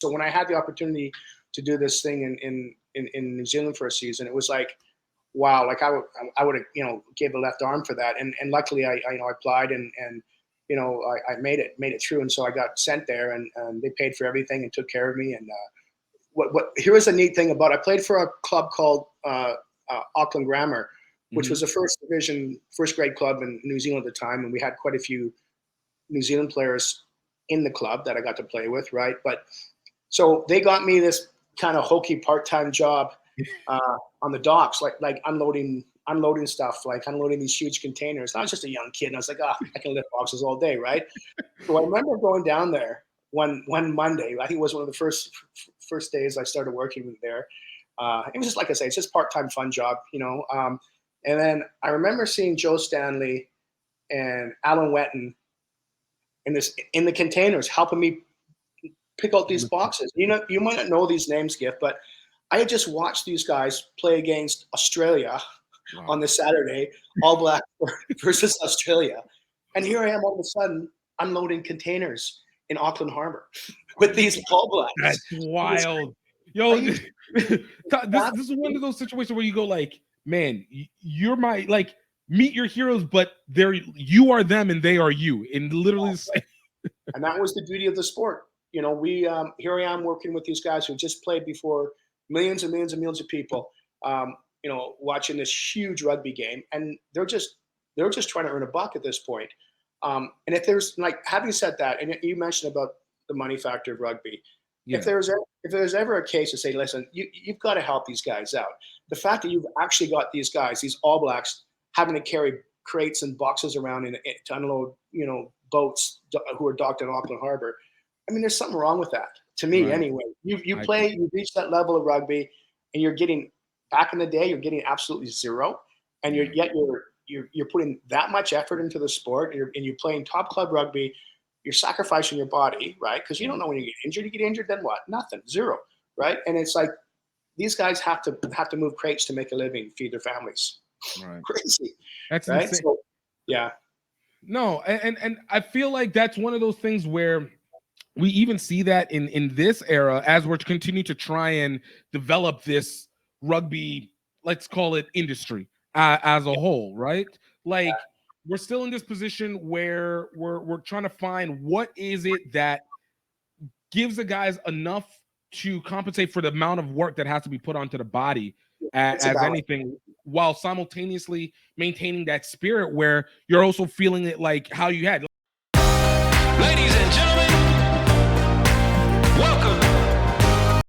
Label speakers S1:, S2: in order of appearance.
S1: So when I had the opportunity to do this thing in New Zealand for a season, it was like, wow, like I would have, gave a left arm for that. And luckily I applied and I made it through. And so I got sent there and they paid for everything and took care of me. And here was a neat thing about, I played for a club called Auckland Grammar, which was a first grade club in New Zealand at the time. And we had quite a few New Zealand players in the club that I got to play with. Right. But so they got me this kind of hokey part-time job on the docks, like unloading stuff, like unloading these huge containers. I was just a young kid, and I was like, I can lift boxes all day, right? So I remember going down there one Monday. I think it was one of the first days I started working there. It was just, like I say, it's just part-time fun job, and then I remember seeing Joe Stanley and Alan Wetton in the containers helping me pick out these boxes. You might not know these names, Gift, but I had just watched these guys play against Australia on the Saturday, All Black versus Australia. And here I am all of a sudden unloading containers in Auckland Harbor with these All Blacks.
S2: That's wild. Yo, this is one of those situations where you go like, man, you're my, like, meet your heroes, but you are them and they are you. And literally
S1: and that was the beauty of the sport. We here I am working with these guys who just played before millions and millions and millions of people, watching this huge rugby game, and they're just trying to earn a buck at this point. And if there's, like, having said that, and you mentioned about the money factor of rugby, if there's ever a case to say, listen, you've got to help these guys out. The fact that you've actually got these guys, these All Blacks, having to carry crates and boxes around to unload, boats who are docked in Auckland Harbor. I mean, there's something wrong with that, to me, anyway. You reach that level of rugby, and you're getting, back in the day, you're getting absolutely zero, and you're putting that much effort into the sport, and you're playing top club rugby. You're sacrificing your body, right? Because you don't know when you get injured. You get injured, then what? Nothing, zero, right? And it's like these guys have to move crates to make a living, feed their families.
S2: Right.
S1: Crazy.
S2: That's
S1: right.
S2: insane.
S1: So, yeah.
S2: No, and I feel like that's one of those things where we even see that in this era, as we're continuing to try and develop this rugby, let's call it industry as a whole, right? Like, we're still in this position where we're trying to find what is it that gives the guys enough to compensate for the amount of work that has to be put onto the body as anything, while simultaneously maintaining that spirit where you're also feeling it like how you had.